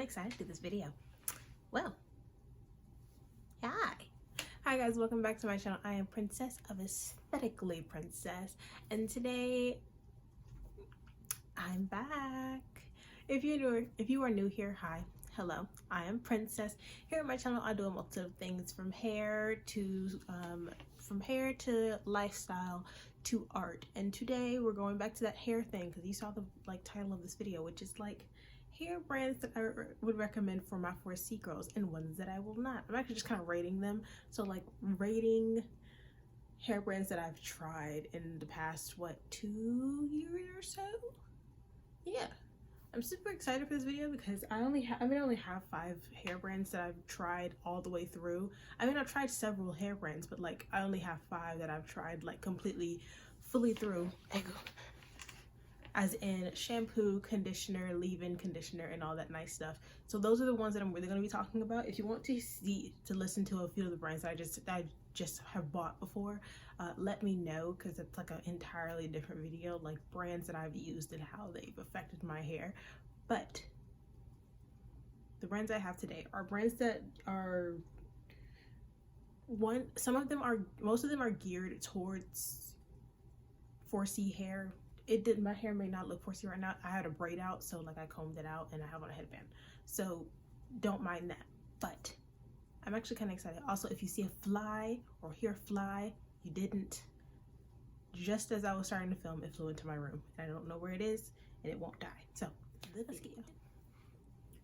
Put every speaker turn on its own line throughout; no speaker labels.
excited to do this video. Well, hi guys, welcome back to my channel. I am Princess of Aesthetically Princess, and today I'm back. If you are new here, hi, hello, I am Princess. Here on my channel I do a multitude of things, from hair to lifestyle to art, and today we're going back to that hair thing because you saw the title of this video, which is hair brands that I would recommend for my 4C girls and ones that I will not. I'm actually just kind of rating them, so rating hair brands that I've tried in the past 2 years or so. Yeah, I'm super excited for this video because I only have 5 hair brands that I've tried all the way through. I mean, I've tried several hair brands, but I only have 5 that I've tried completely fully through, as in shampoo, conditioner, leave-in conditioner, and all that nice stuff. So those are the ones that I'm really going to be talking about. If you want to listen to a few of the brands that I just have bought before, let me know, because it's an entirely different video, brands that I've used and how they've affected my hair. But the brands I have today are brands that are most of them are geared towards 4C hair. My hair may not look 4C right now. I had a braid out, so I combed it out and I have on a headband, so don't mind that. But I'm actually kind of excited. Also, if you see a fly or hear a fly, you didn't. Just as I was starting to film, it flew into my room, and I don't know where it is, and it won't die. So let's get it.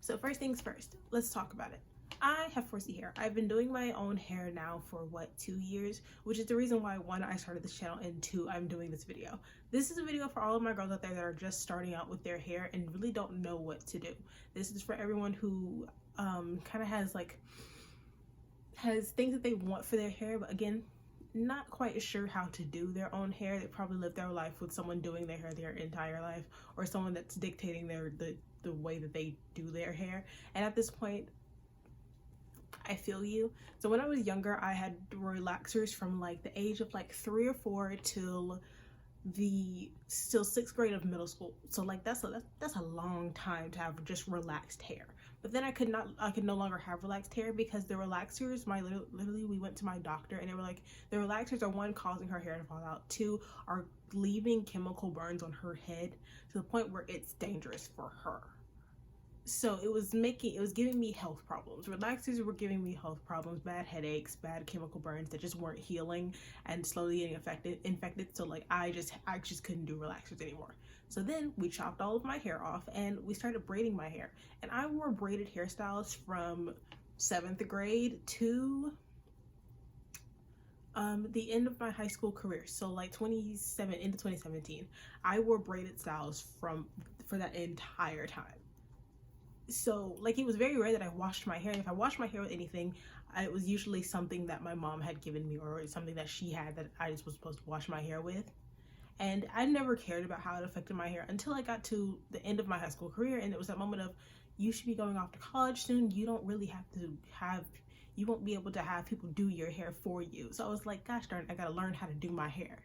So first things first, let's talk about it. I have 4C hair. I've been doing my own hair now for 2 years, which is the reason why 1, I started this channel, and 2, I'm doing this video. This is a video for all of my girls out there that are just starting out with their hair and really don't know what to do. This is for everyone who kind of has things that they want for their hair, but again, not quite sure how to do their own hair. They probably live their life with someone doing their hair their entire life, or someone that's dictating the way that they do their hair. And at this point, I feel you. So when I was younger, I had relaxers from the age of 3 or 4 till 6th grade of middle school. So that's a long time to have just relaxed hair. But then I could no longer have relaxed hair because the relaxers, literally we went to my doctor and they were like, the relaxers are 1, causing her hair to fall out, 2, are leaving chemical burns on her head to the point where it's dangerous for her. So it was giving me health problems. Relaxers were giving me health problems, bad headaches, bad chemical burns that just weren't healing and slowly getting infected. So I just couldn't do relaxers anymore. So then we chopped all of my hair off and we started braiding my hair. And I wore braided hairstyles from 7th grade to the end of my high school career. So into 2017, I wore braided styles for that entire time. So it was very rare that I washed my hair, and if I washed my hair with anything, it was usually something that my mom had given me or something that she had that I just was supposed to wash my hair with. And I never cared about how it affected my hair until I got to the end of my high school career, and it was that moment of, you should be going off to college soon, you don't really you won't be able to have people do your hair for you. So I was like, gosh darn it, I gotta learn how to do my hair.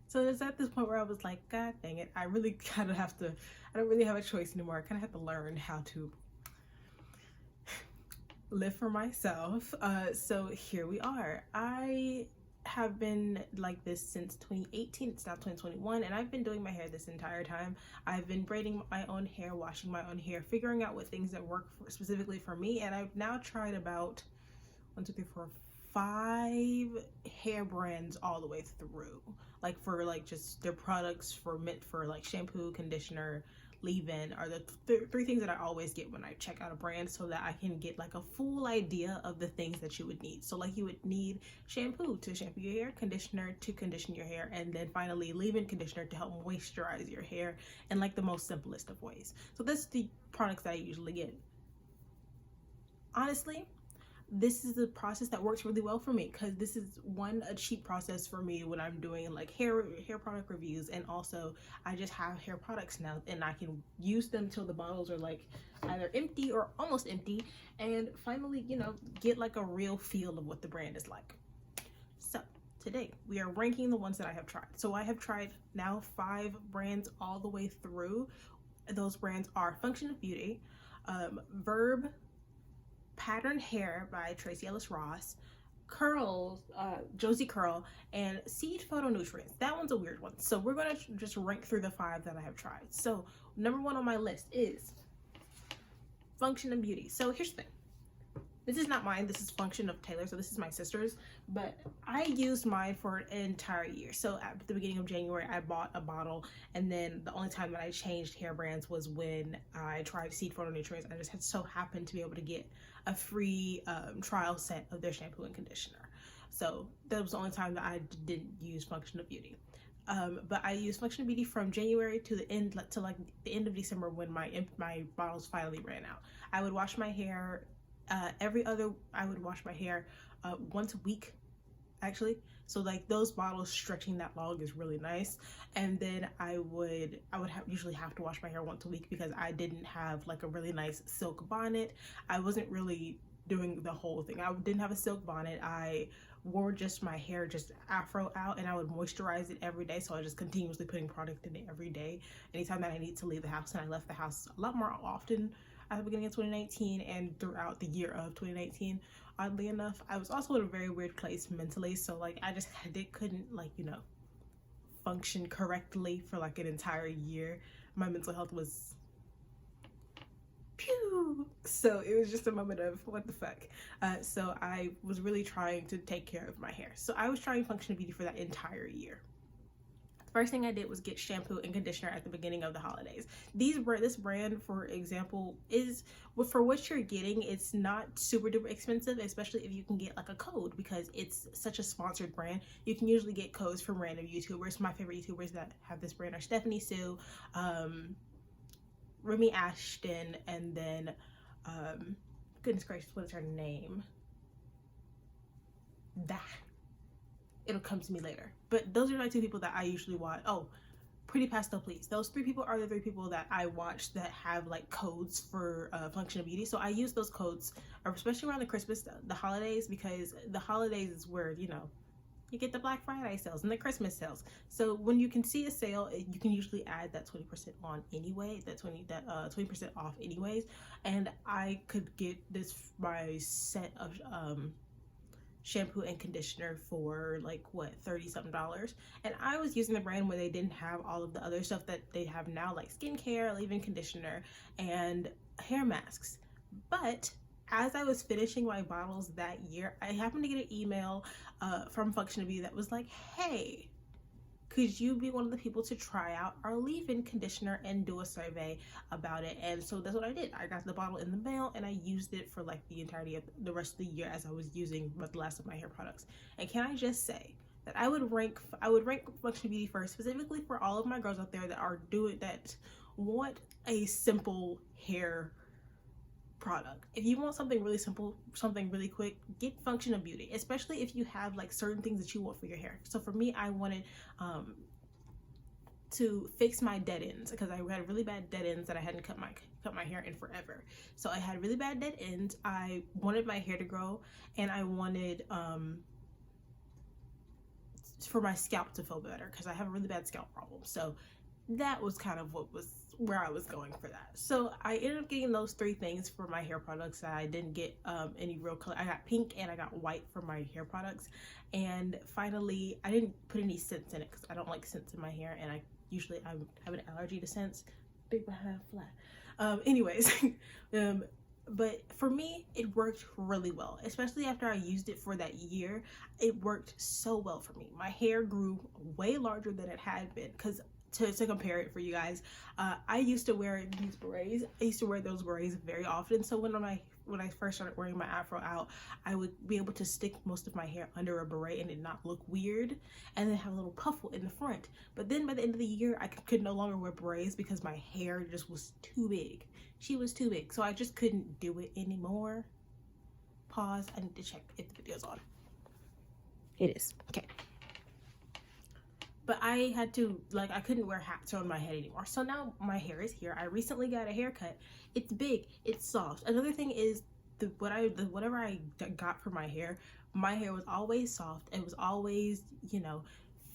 So it's at this point where I was like, God dang it, I really kind of have to, I don't really have a choice anymore. I kind of have to learn how to live for myself. So here we are. I have been like this since 2018. It's now 2021, and I've been doing my hair this entire time. I've been braiding my own hair, washing my own hair, figuring out what things that work specifically for me, and I've now tried about 5 hair brands all the way through, for just their products meant for shampoo, conditioner, leave-in are the 3 things that I always get when I check out a brand, so that I can get a full idea of the things that you would need. So you would need shampoo to shampoo your hair, conditioner to condition your hair, and then finally leave-in conditioner to help moisturize your hair in the most simplest of ways. So that's the products that I usually get. Honestly, this is a process that works really well for me because this is a cheap process for me when I'm doing hair product reviews, and also I just have hair products now and I can use them till the bottles are either empty or almost empty, and finally get a real feel of what the brand is like. So today we are ranking the ones that I have tried. So I have tried now 5 brands all the way through. Those brands are Function of Beauty, Verb Patterned Hair by Tracy Ellis Ross, Curls, Jozi Curl, and Seed Phytonutrients. That one's a weird one. So we're gonna just rank through the 5 that I have tried. So number 1 on my list is Function and Beauty. So here's the thing. This is not mine. This is Function of Taylor. So this is my sister's. But I used mine for an entire year. So at the beginning of January, I bought a bottle. And then the only time that I changed hair brands was when I tried Seed Phytonutrients. I just had so happened to be able to get a free trial set of their shampoo and conditioner. So that was the only time that I didn't use Function of Beauty. But I used Function of Beauty from January to the end, to like the end of December when my bottles finally ran out. I would wash my hair I would wash my hair once a week, actually. So like those bottles stretching that long is really nice. And then I would usually have to wash my hair once a week because I didn't have like a really nice silk bonnet. I wasn't really doing the whole thing. I didn't have a silk bonnet. I wore just my hair just afro out, and I would moisturize it every day. So I was just continuously putting product in it every day anytime that I need to leave the house. And I left the house a lot more often at the beginning of 2019 and throughout the year of 2019. Oddly enough, I was also in a very weird place mentally, so like I couldn't like, you know, function correctly for like an entire year. My mental health was pew. So it was just a moment of what the fuck. So I was really trying to take care of my hair. So I was trying Function of Beauty for that entire year. First thing I did was get shampoo and conditioner at the beginning of the holidays. This brand, for example, is for what you're getting. It's not super duper expensive, especially if you can get like a code, because it's such a sponsored brand. You can usually get codes from random YouTubers. My favorite YouTubers that have this brand are Stephanie Sue, Remy Ashton, and then goodness gracious, what is her name? It'll come to me later. But those are my 2 people that I usually watch. Oh, Pretty Pastel Please. Those 3 people are the 3 people that I watch that have like codes for Function of Beauty. So I use those codes, especially around the Christmas, the holidays, because the holidays is where, you know, you get the Black Friday sales and the Christmas sales. So when you can see a sale, you can usually add that 20% on anyway, that 20% off anyways. And I could get my set of shampoo and conditioner for like what, $30 something. And I was using the brand where they didn't have all of the other stuff that they have now, like skincare, leave-in conditioner, and hair masks. But as I was finishing my bottles that year, I happened to get an email from Function of Beauty that was like, hey, could you be one of the people to try out our leave-in conditioner and do a survey about it? And so that's what I did. I got the bottle in the mail and I used it for like the entirety of the rest of the year as I was using the last of my hair products. And can I just say that I would rank Function of Beauty first, specifically for all of my girls out there that want a simple hair product. If you want something really simple, something really quick, get Function of Beauty, especially if you have like certain things that you want for your hair. So for me, I wanted to fix my dead ends because I had really bad dead ends that I hadn't cut my hair in forever. So I had really bad dead ends. I wanted my hair to grow, and I wanted for my scalp to feel better because I have a really bad scalp problem. So that was kind of where I was going for that. So I ended up getting those 3 things for my hair products. I didn't get any real color. I got pink and I got white for my hair products. And finally, I didn't put any scents in it because I don't like scents in my hair, and I have an allergy to scents. Big behind flat. Anyways, but for me, it worked really well, especially after I used it for that year. It worked so well for me. My hair grew way larger than it had been because to compare it for you guys, I used to wear these berets. I used to wear those berets very often. So when I first started wearing my afro out, I would be able to stick most of my hair under a beret and it not look weird, and then have a little puffle in the front. But then by the end of the year, I could no longer wear berets because my hair just was too big. She was too big, so I just couldn't do it anymore. Pause. I need to check if the video's on. It is. Okay. But I had to, like, I couldn't wear hats on my head anymore. So now my hair is here. I recently got a haircut. It's big. It's soft. Another thing is whatever I got for my hair was always soft. It was always, you know,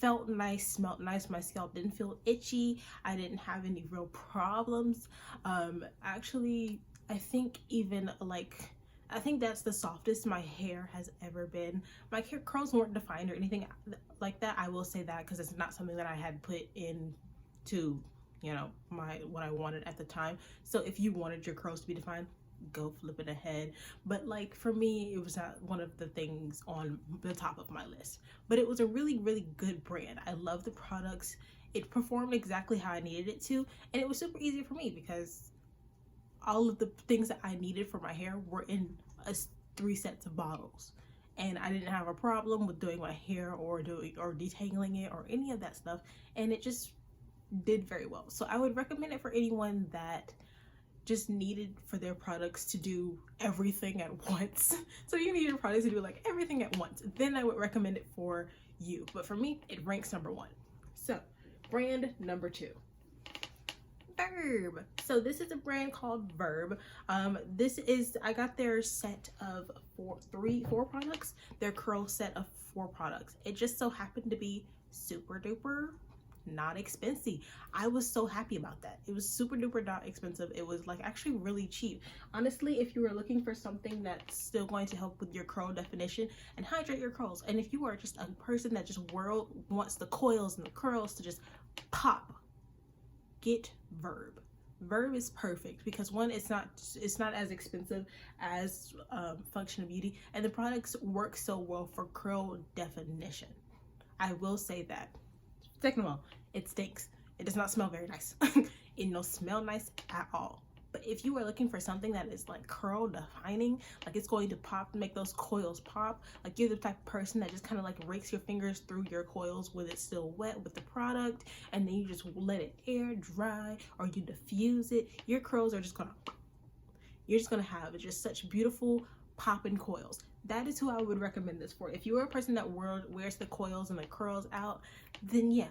felt nice, smelled nice. My scalp didn't feel itchy. I didn't have any real problems. Actually, I think even like, I think that's the softest my hair has ever been. My hair curls weren't defined or anything like that. I will say that because it's not something that I had put into, you know, what I wanted at the time. So if you wanted your curls to be defined, go flip it ahead. But like for me, it was not one of the things on the top of my list. But it was a really, really good brand. I love the products. It performed exactly how I needed it to, and it was super easy for me because all of the things that I needed for my hair were in 3 sets of bottles, and I didn't have a problem with doing my hair or detangling it or any of that stuff, and it just did very well. So I would recommend it for anyone that just needed for their products to do everything at once. So you need your products to do like everything at once, then I would recommend it for you. But for me, it ranks number 1. So brand number 2, Verb. So this is a brand called Verb. This is, I got their set of four products, their curl set of 4 products. It just so happened to be super duper not expensive. I was so happy about that. It was super duper not expensive. It was like actually really cheap. Honestly, if you were looking for something that's still going to help with your curl definition and hydrate your curls, and if you are just a person that just wants the coils and the curls to just pop, get Verb. Verb is perfect because 1, it's not as expensive as Function of Beauty, and the products work so well for curl definition. I will say that. Second of all, it stinks. It does not smell very nice. It don't smell nice at all. But if you are looking for something that is like curl defining, like it's going to pop, make those coils pop, like you're the type of person that just kind of like rakes your fingers through your coils with it still wet with the product, and then you just let it air dry or you diffuse it, your curls are just gonna, you're just gonna have just such beautiful popping coils. That is who I would recommend this for. If you are a person that wears the coils and the curls out, then yeah,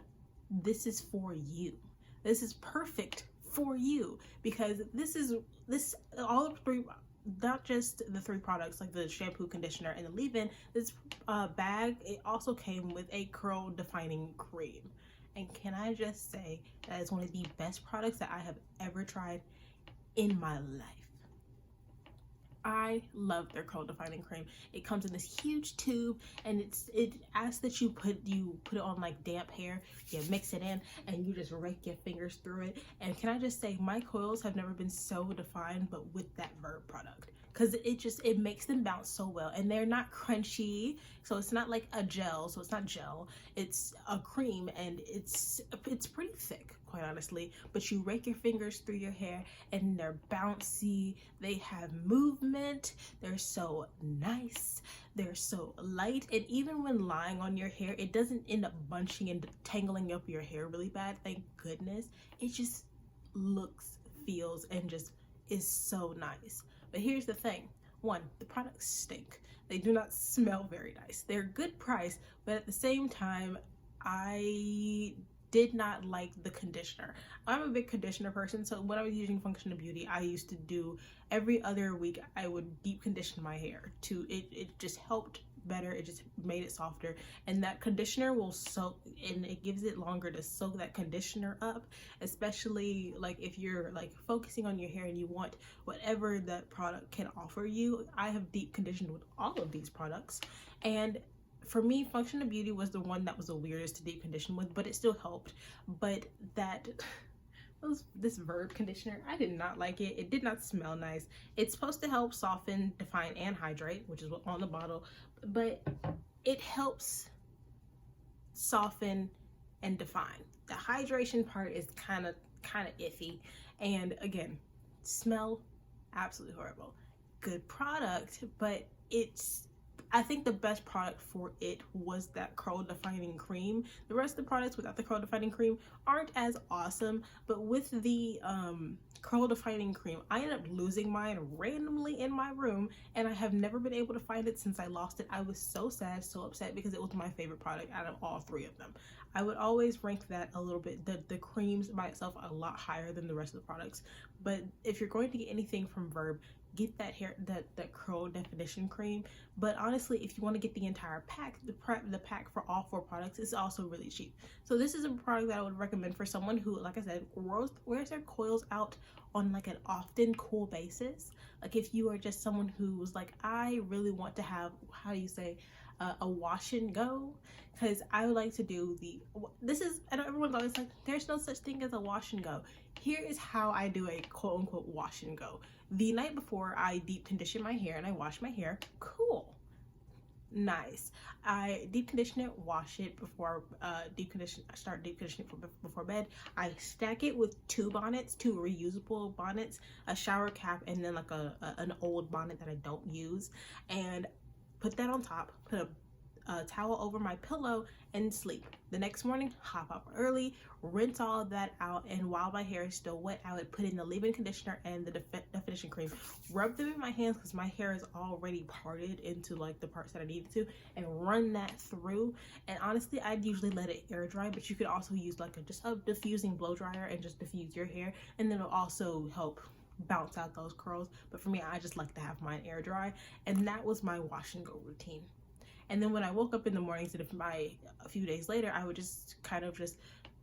this is for you. This is perfect for you because all of 3, not just the 3 products like the shampoo, conditioner, and the leave-in. This bag, it also came with a curl defining cream, and can I just say that is one of the best products that I have ever tried in my life. I love their curl defining cream. It comes in this huge tube, and it asks that you put it on like damp hair. You mix it in and you just rake your fingers through it. And can I just say, my coils have never been so defined but with that Verb product, because it makes them bounce so well, and they're not crunchy, so it's not like a gel. So it's not gel, it's a cream, and it's pretty thick, quite honestly. But you rake your fingers through your hair and they're bouncy, they have movement, they're so nice, they're so light, and even when lying on your hair, it doesn't end up bunching and tangling up your hair really bad, thank goodness. It just looks, feels, and just is so nice. But here's the thing. 1, the products stink. They do not smell very nice. They're good price, but at the same time, I did not like the conditioner. I'm a big conditioner person, so when I was using Function of Beauty, I used to do every other week, I would deep condition my hair. It just helped better, it just made it softer, and that conditioner will soak, and it gives it longer to soak that conditioner up, especially like if you're like focusing on your hair and you want whatever that product can offer you. I have deep conditioned with all of these products, and for me, Function of Beauty was the one that was the weirdest to deep condition with, but it still helped. But this Verb conditioner, I did not like it. It did not smell nice. It's supposed to help soften, define, and hydrate, which is on the bottle, but it helps soften and define. The hydration part is kind of iffy, and again, smell absolutely horrible. Good product, but I think the best product for it was that curl defining cream. The rest of the products without the curl defining cream aren't as awesome, but with the curl defining cream, I ended up losing mine randomly in my room, and I have never been able to find it since I lost it. I was so sad, so upset, because it was my favorite product out of all 3 of them. I would always rank that a little bit, the creams by itself, a lot higher than the rest of the products. But if you're going to get anything from Verb, get that hair, that curl definition cream. But honestly, if you want to get the entire pack, the pack for all 4 products is also really cheap. So this is a product that I would recommend for someone who, like I said, wears their coils out on like an often cool basis. Like if you are just someone who's like, I really want to have, how do you say, a wash and go, because I would like to do I know everyone's always like, there's no such thing as a wash and go. Here is how I do a quote unquote wash and go. The night before, I deep condition my hair and I wash my hair. Cool. Nice. I deep condition it, wash it before start deep conditioning before bed. I stack it with 2 bonnets, 2 reusable bonnets, a shower cap, and then like an old bonnet that I don't use, and put that on top, put a towel over my pillow, and sleep. The next morning, hop up early, rinse all of that out, and while my hair is still wet, I would put in the leave-in conditioner and the definition cream, rub them in my hands because my hair is already parted into like the parts that I needed to, and run that through. And honestly, I'd usually let it air dry, but you could also use like just a diffusing blow dryer and just diffuse your hair, and then it'll also help bounce out those curls. But for me, I just like to have mine air dry, and that was my wash and go routine. And then when I woke up in the mornings, a few days later, I would just kind of just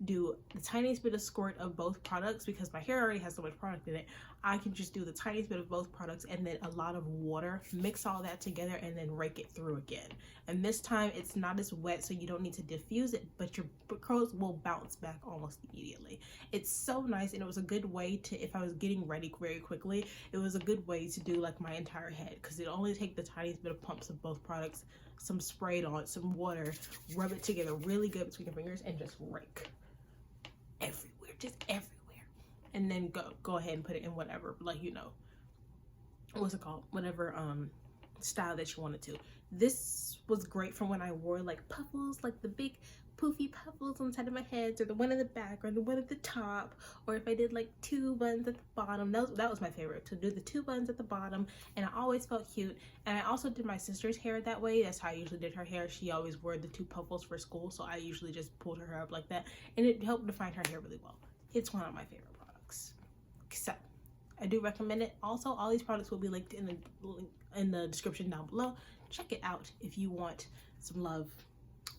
do the tiniest bit of squirt of both products, because my hair already has so much product in it. I can just do the tiniest bit of both products and then a lot of water, mix all that together, and then rake it through again. And this time it's not as wet, so you don't need to diffuse it, but your curls will bounce back almost immediately. It's so nice, and it was a good way to, if I was getting ready very quickly, it was a good way to do like my entire head, because it only take the tiniest bit of pumps of both products, some sprayed on, some water, rub it together really good between your fingers, and just rake everywhere, just everywhere. And then go ahead and put it in whatever, like, you know, what's it called, whatever style that you wanted to. This was great for when I wore like puffles, like the big poofy puffles on the side of my head, or the one in the back, or the one at the top, or if I did like 2 buns at the bottom. That was my favorite, to do the 2 buns at the bottom, and I always felt cute. And I also did my sister's hair that way. That's how I usually did her hair. She always wore the 2 puffles for school, so I usually just pulled her hair up like that, and it helped define her hair really well. It's one of my favorite products, so I do recommend it. Also, all these products will be linked in the description down below. Check it out if you want some love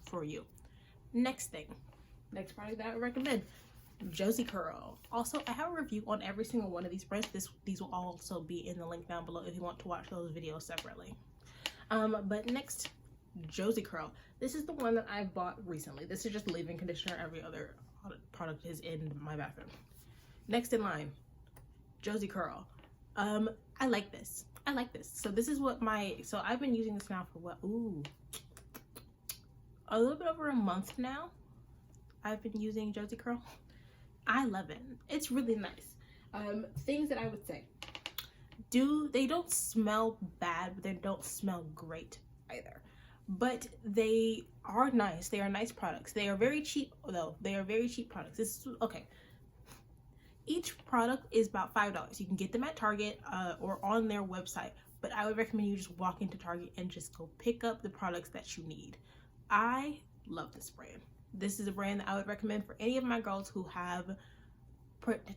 for you. Next product that I would recommend, Jozi Curl. Also, I have a review on every single one of these brands. These will also be in the link down below if you want to watch those videos separately. But next, Jozi Curl. This is the one that I bought recently. This is just leave-in conditioner. Every other product is in my bathroom. Next in line, Jozi Curl. I like this. So this is what so I've been using this now for what? A little bit over a month now. I've been using Jozi Curl. I love it. It's really nice. Things that I would say. They don't smell bad, but they don't smell great either. But they are nice. They are nice products. They are very cheap though. They are very cheap products. This is okay. Each product is about $5. You can get them at Target or on their website, but I would recommend you just walk into Target and just go pick up the products that you need. I love this brand. This is a brand that I would recommend for any of my girls who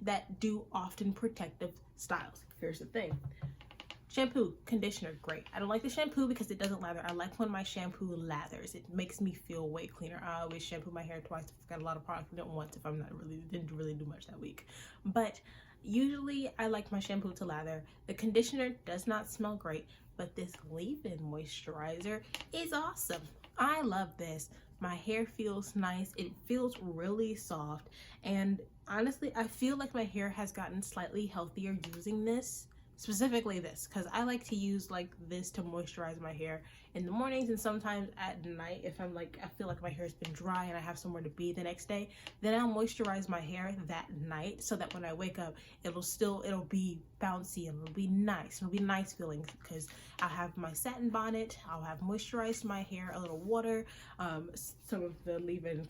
that do often protective styles. Here's the thing. Shampoo, conditioner, great. I don't like the shampoo because it doesn't lather. I like when my shampoo lathers. It makes me feel way cleaner. I always shampoo my hair twice if I've got a lot of product in it, once if I'm didn't really do much that week. But usually I like my shampoo to lather. The conditioner does not smell great, but this leave-in moisturizer is awesome. I love this. My hair feels nice. It feels really soft. And honestly, I feel like my hair has gotten slightly healthier using this. Specifically this, because I like to use like this to moisturize my hair in the mornings, and sometimes at night if I'm like, I feel like my hair's been dry and I have somewhere to be the next day, then I'll moisturize my hair that night so that when I wake up it'll be bouncy and it'll be nice feeling, because I'll have my satin bonnet, I'll have moisturized my hair, a little water, some of the leave-in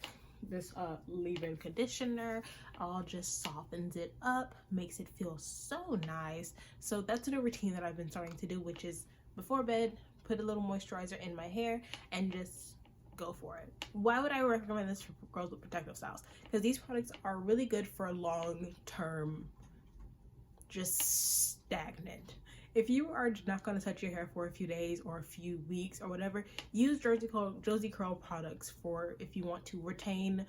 conditioner all just softens it up, makes it feel so nice. So that's a routine that I've been starting to do, which is before bed, put a little moisturizer in my hair and just go for it. Why would I recommend this for girls with protective styles? Because these products are really good for long-term just stagnant. If you are not going to touch your hair for a few days or a few weeks or whatever, use Jozi Curl products for if you want to retain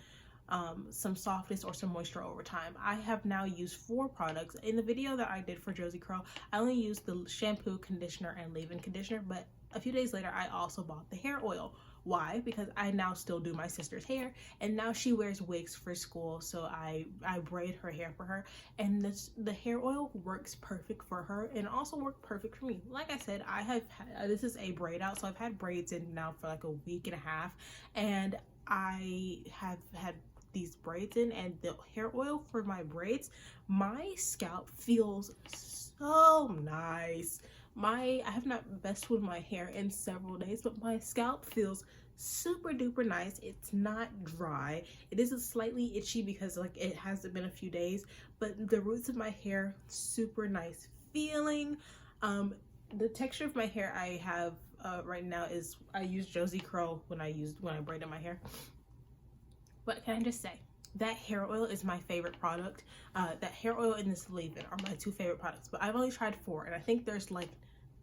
some softness or some moisture over time. I have now used 4 products. In the video that I did for Jozi Curl, I only used the shampoo, conditioner, and leave-in conditioner, but a few days later I also bought the hair oil. Why? Because I now still do my sister's hair, and now she wears wigs for school, so I braid her hair for her, and the hair oil works perfect for her and also worked perfect for me. Like I said, I have this is a braid out, so I've had braids in now for like a week and a half, and I have had these braids in, and the hair oil for my braids, my scalp feels so nice. I have not messed with my hair in several days, but my scalp feels super duper nice. It's not dry. It is slightly itchy because like it hasn't been a few days, but the roots of my hair, super nice feeling. The texture of my hair I have right now is, I use Jozi Curl when I braided my hair. What can I just say? That hair oil is my favorite product. That hair oil and this leave-in are my 2 favorite products, but I've only tried 4, and I think there's like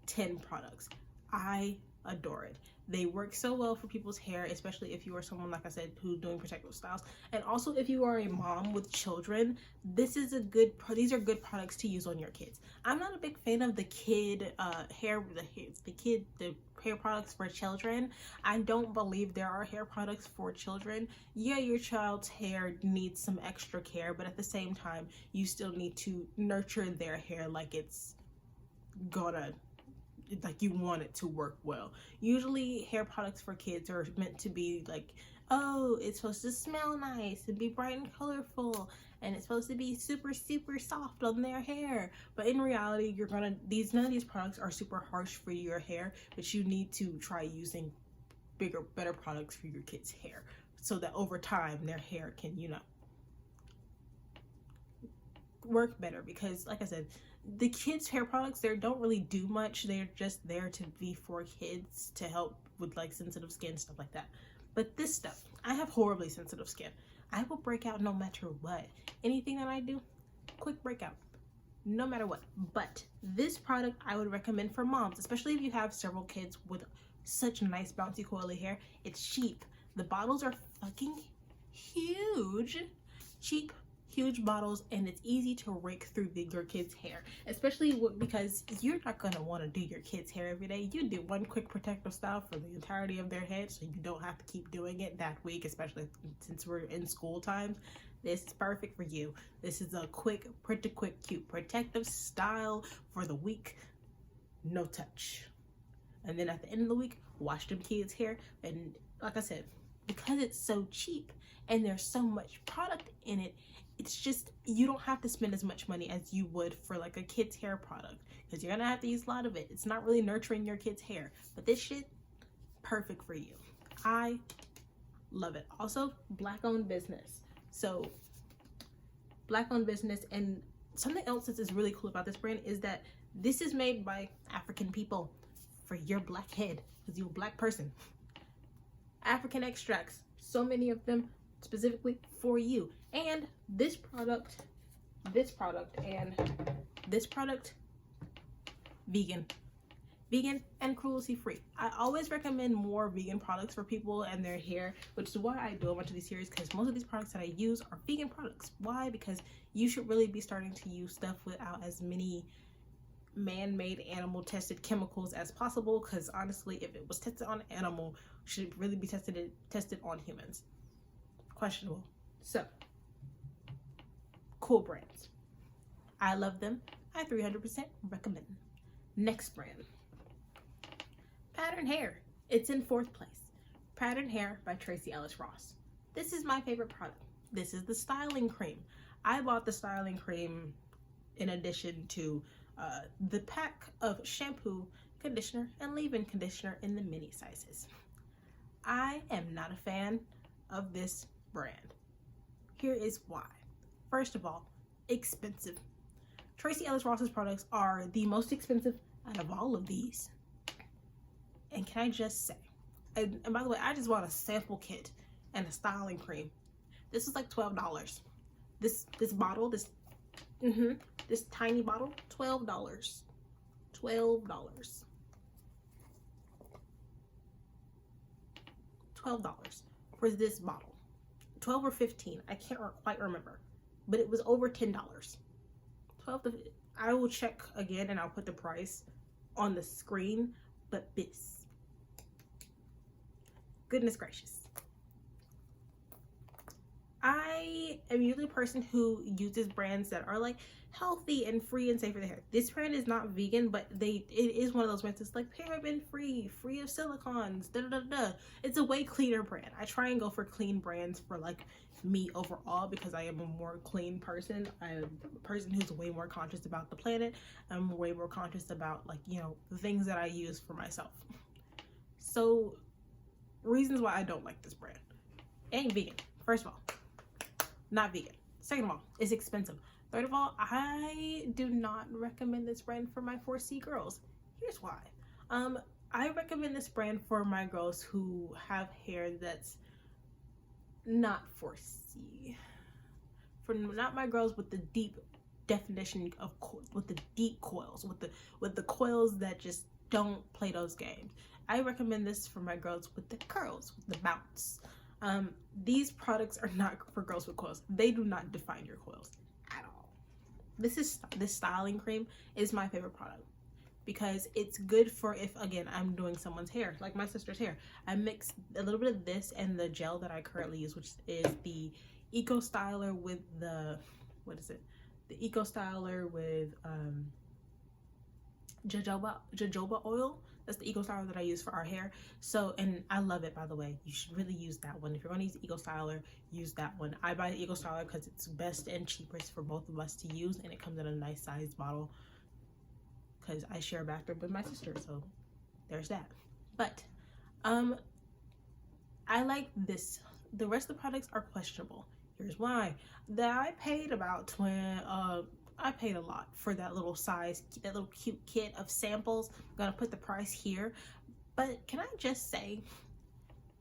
10 products. I adore it. They work so well for people's hair, especially if you are someone, like I said, who's doing protective styles, and also if you are a mom with children. These are good products to use on your kids. I'm not a big fan of the hair products for children. I don't believe there are hair products for children. Yeah, your child's hair needs some extra care, but at the same time, you still need to nurture their hair like it's gonna, like you want it to work well. Usually hair products for kids are meant to be like, oh, it's supposed to smell nice and be bright and colorful, and it's supposed to be super soft on their hair. But in reality, none of these products are super harsh for your hair, but you need to try using better products for your kids' hair, so that over time their hair can, you know, work better. Because like I said, the kids' hair products, they don't really do much. They're just there to be for kids, to help with like sensitive skin, stuff like that. But this stuff, I have horribly sensitive skin. I will break out no matter what. Anything that I do, quick breakout, no matter what. But this product I would recommend for moms, especially if you have several kids with such nice bouncy coily hair. It's cheap. The bottles are fucking huge. Cheap, huge bottles, and it's easy to rake through your kids' hair, especially because you're not going to want to do your kids' hair every day. You do one quick protective style for the entirety of their head, so you don't have to keep doing it that week, especially since we're in school times. This is perfect for you. This is a quick, pretty quick, cute protective style for the week. No touch. And then at the end of the week, wash them kids' hair. And like I said, because it's so cheap and there's so much product in it, it's just, you don't have to spend as much money as you would for like a kid's hair product, because you're gonna have to use a lot of it. It's not really nurturing your kid's hair, but this shit, perfect for you. I love it. Also, Black-owned business. So Black-owned business. And something else that is really cool about this brand is that this is made by African people for your black head, because you're a black person. African extracts, so many of them specifically for you. And this product, and this product, vegan and cruelty free. I always recommend more vegan products for people and their hair, which is why I do a bunch of these series, because most of these products that I use are vegan products. Why? Because you should really be starting to use stuff without as many man-made animal tested chemicals as possible, because honestly, if it was tested on an animal, should it really be tested on humans? Questionable. So cool brands, I love them. I 300% recommend them. Next brand, Pattern Hair. It's in 4th place. Pattern Hair by Tracee Ellis Ross. This is my favorite product. This is the styling cream. I bought the styling cream in addition to the pack of shampoo, conditioner, and leave-in conditioner in the mini sizes. I am not a fan of this brand. Here is why. First of all, expensive. Tracee Ellis Ross's products are the most expensive out of all of these. And can I just say, and by the way, I just bought a sample kit and a styling cream. This is like $12. This bottle, this tiny bottle, $12. $12. $12 for this bottle. 12 or 15, I can't quite remember, but it was over $10. 12 to, I will check again and I'll put the price on the screen, but this, goodness gracious. I am usually a person who uses brands that are like healthy and free and safe for the hair. This brand is not vegan, but it is one of those brands that's like paraben free, free of silicons, da da da da. It's a way cleaner brand. I try and go for clean brands for like me overall because I am a more clean person. I'm a person who's way more conscious about the planet. I'm way more conscious about, like, you know, the things that I use for myself. So reasons why I don't like this brand. It ain't vegan, first of all. Not vegan. Second of all, it's expensive. Third of all, I do not recommend this brand for my 4C girls. Here's why. I recommend this brand for my girls who have hair that's not 4C. For not my girls with the deep definition of with the deep coils, with the coils that just don't play those games. I recommend this for my girls with the curls, with the bounce. These products are not for girls with coils. They do not define your coils at all. This styling cream is my favorite product because it's good for if, again, I'm doing someone's hair, like my sister's hair. I mix a little bit of this and the gel that I currently use, which is the Eco Styler with the, what is it? The Eco Styler with jojoba oil. That's the Eco Styler that I use for our hair. So, and I love it, by the way. You should really use that one. If you're going to use Eco Styler, use that one. I buy the Eco Styler because it's best and cheapest for both of us to use, and it comes in a nice sized bottle because I share a bathroom with my sister, so there's that. But I like this. The rest of the products are questionable. Here's why. I paid about I paid a lot for that little size, that little cute kit of samples. I'm gonna put the price here, but can I just say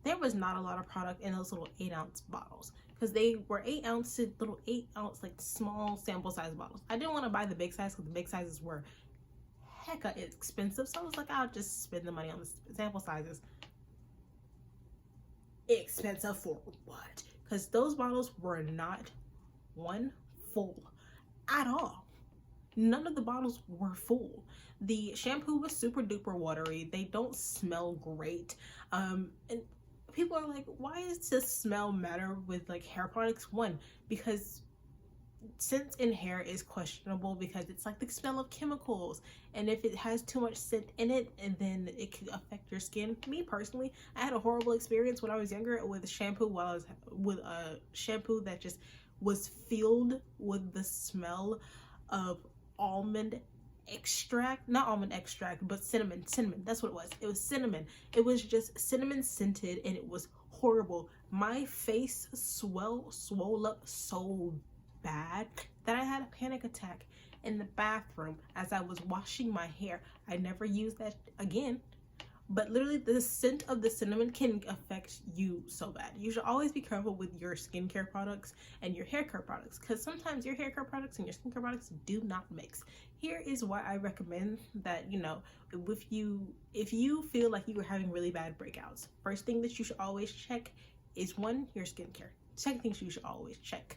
there was not a lot of product in those little 8-ounce bottles because they were 8 ounces, little 8-ounce, like small sample size bottles. I didn't want to buy the big size because the big sizes were hecka expensive, so I was like, I'll just spend the money on the sample sizes. Expensive for what? Because those bottles were not one full at all. None of the bottles were full. The shampoo was super duper watery. They don't smell great. And people are like, why does this smell matter with like hair products? One, because scent in hair is questionable because it's like the smell of chemicals, and if it has too much scent in it, and then it could affect your skin. Me personally, I had a horrible experience when I was younger with shampoo while I was with a shampoo that just was filled with the smell of almond extract, not almond extract, but cinnamon. That's what it was. It was cinnamon. It was just cinnamon scented, and it was horrible. My face swole up so bad that I had a panic attack in the bathroom as I was washing my hair. I never used that again. But literally, the scent of the cinnamon can affect you so bad. You should always be careful with your skincare products and your hair care products, because sometimes your hair care products and your skincare products do not mix. Here is why I recommend that, you know, if you feel like you are having really bad breakouts, first thing that you should always check is, one, your skincare. Second thing you should always check,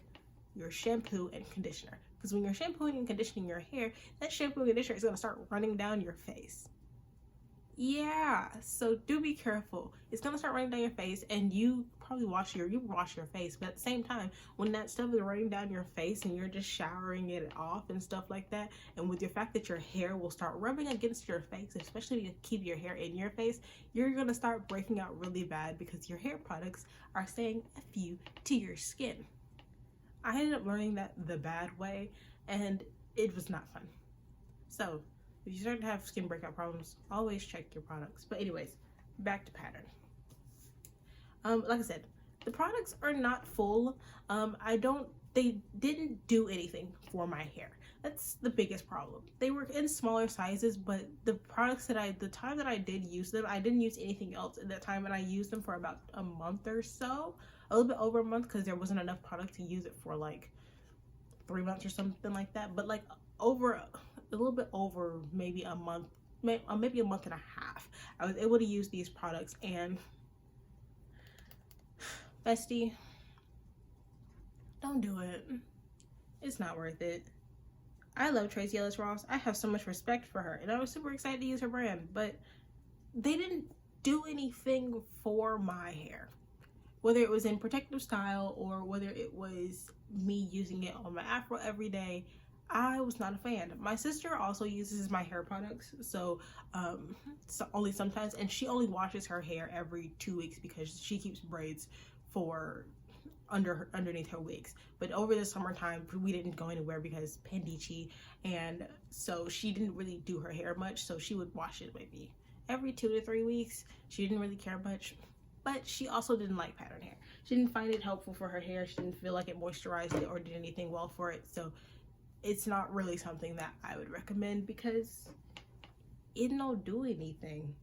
your shampoo and conditioner. Because when you're shampooing and conditioning your hair, that shampoo and conditioner is going to start running down your face. Yeah, so do be careful. It's gonna start running down your face, and you probably wash your face, but at the same time, when that stuff is running down your face and you're just showering it off and stuff like that, and with your fact that your hair will start rubbing against your face, especially if you keep your hair in your face, you're gonna start breaking out really bad because your hair products are saying F you to your skin. I ended up learning that the bad way, and it was not fun. So if you start to have skin breakout problems, always check your products. But anyways, back to pattern. Like I said, the products are not full. They didn't do anything for my hair. That's the biggest problem. They were in smaller sizes, but the products the time that I did use them, I didn't use anything else at that time, and I used them for about a month or so, a little bit over a month, because there wasn't enough product to use it for like 3 months or something like that. But like over a little bit over maybe a month, maybe a month and a half, I was able to use these products, and bestie, don't do it. It's not worth it. I love Tracy Ellis Ross. I have so much respect for her, and I was super excited to use her brand, but they didn't do anything for my hair. Whether it was in protective style or whether it was me using it on my afro every day, I was not a fan. My sister also uses my hair products, so only sometimes, and she only washes her hair every 2 weeks because she keeps braids for underneath her wigs. But over the summertime, we didn't go anywhere because Pandici, and so she didn't really do her hair much, so she would wash it maybe every 2 to 3 weeks. She didn't really care much, but she also didn't like pattern hair. She didn't find it helpful for her hair. She didn't feel like it moisturized it or did anything well for it, so it's not really something that I would recommend because it don't do anything.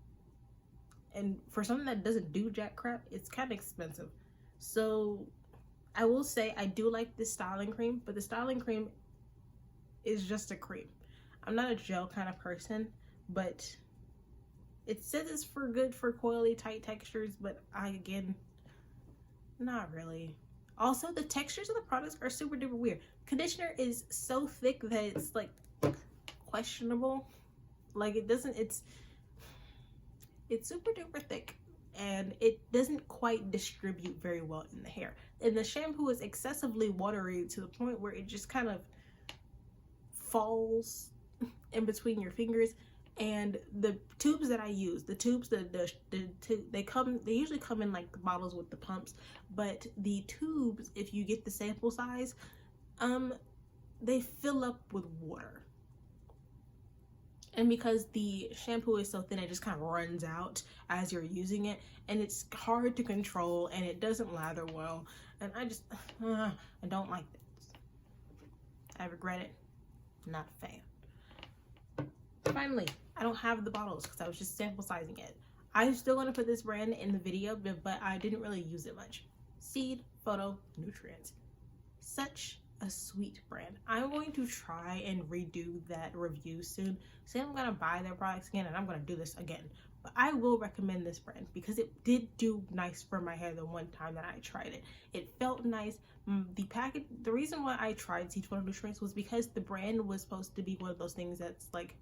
And for something that doesn't do jack crap, it's kind of expensive. So I will say I do like this styling cream, but the styling cream is just a cream. I'm not a gel kind of person, but it says it's for good for coily tight textures, but again, not really. Also, the textures of the products are super duper weird. Conditioner is so thick that it's like questionable. Like it's super duper thick, and it doesn't quite distribute very well in the hair. And the shampoo is excessively watery to the point where it just kind of falls in between your fingers. And the tubes that I use, they usually come in like bottles with the pumps, but the tubes, if you get the sample size, they fill up with water. And because the shampoo is so thin, it just kind of runs out as you're using it, and it's hard to control, and it doesn't lather well, and I don't like this. I regret it. Not a fan. Finally, I don't have the bottles because I was just sample sizing it. I'm still going to put this brand in the video, but I didn't really use it much. Seed Phyotonutrients. Such a sweet brand. I'm going to try and redo that review soon. So I'm going to buy their products again, and I'm going to do this again. But I will recommend this brand because it did do nice for my hair the one time that I tried it. It felt nice. The reason why I tried Seed Phyotonutrients was because the brand was supposed to be one of those things that's like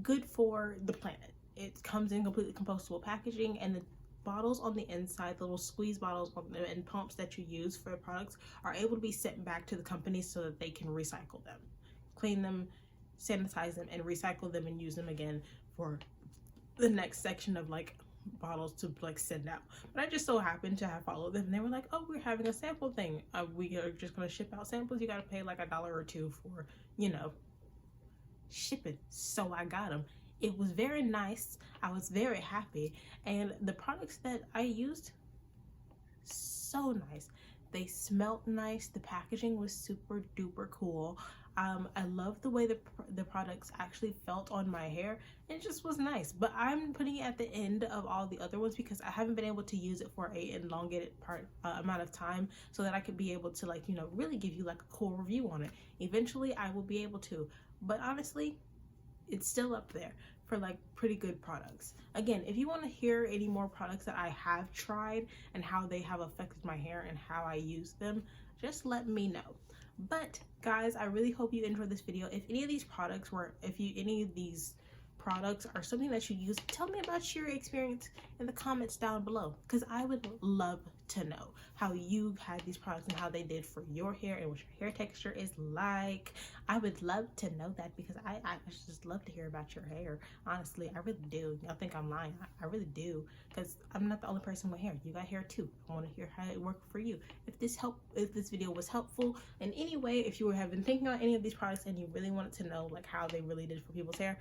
good for the planet. It comes in completely compostable packaging, and the bottles on the inside, the little squeeze bottles and pumps that you use for the products are able to be sent back to the company so that they can recycle them, clean them, sanitize them, and recycle them and use them again for the next section of like bottles to like send out. But I just so happened to have followed them, and they were like, oh, we're having a sample thing. We are just going to ship out samples. You got to pay like $1 or $2 for, you know, shipping. So I got them. It was very nice. I was very happy, and the products that I used, so nice. They smelled nice. The packaging was super duper cool. I love the way the products actually felt on my hair. It just was nice, but I'm putting it at the end of all the other ones because I haven't been able to use it for a elongated amount of time, so that I could be able to, like, you know, really give you like a cool review on it. Eventually I will be able to, but honestly, it's still up there for like pretty good products. Again, if you want to hear any more products that I have tried and how they have affected my hair and how I use them, just let me know. But guys, I really hope you enjoyed this video. If any of these products are something that you use, tell me about your experience in the comments down below, because I would love to know how you had these products and how they did for your hair and what your hair texture is like. I would love to know that because I just love to hear about your hair. Honestly, I really do. Y'all think I'm lying. I really do, because I'm not the only person with hair. You got hair too. I want to hear how it worked for you. If this video was helpful in any way, if you have been thinking about any of these products and you really wanted to know like how they really did for people's hair,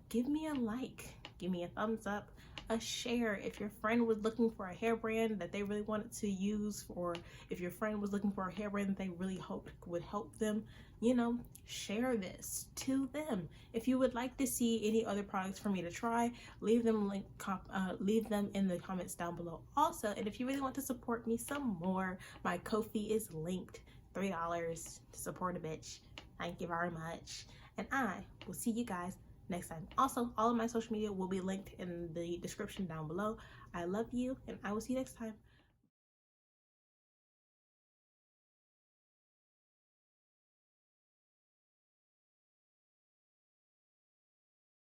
give me a like, give me a thumbs up, a share. If your friend was looking for a hair brand that they really wanted to use, or if your friend was looking for a hair brand that they really hoped would help them, you know, share this to them. If you would like to see any other products for me to try, leave them in the comments down below also. And if you really want to support me some more, my Ko-fi is linked. $3 to support a bitch. Thank you very much. and I will see you guys next time. Also, all of my social media will be linked in the description down below. I love you, and I will see you next time.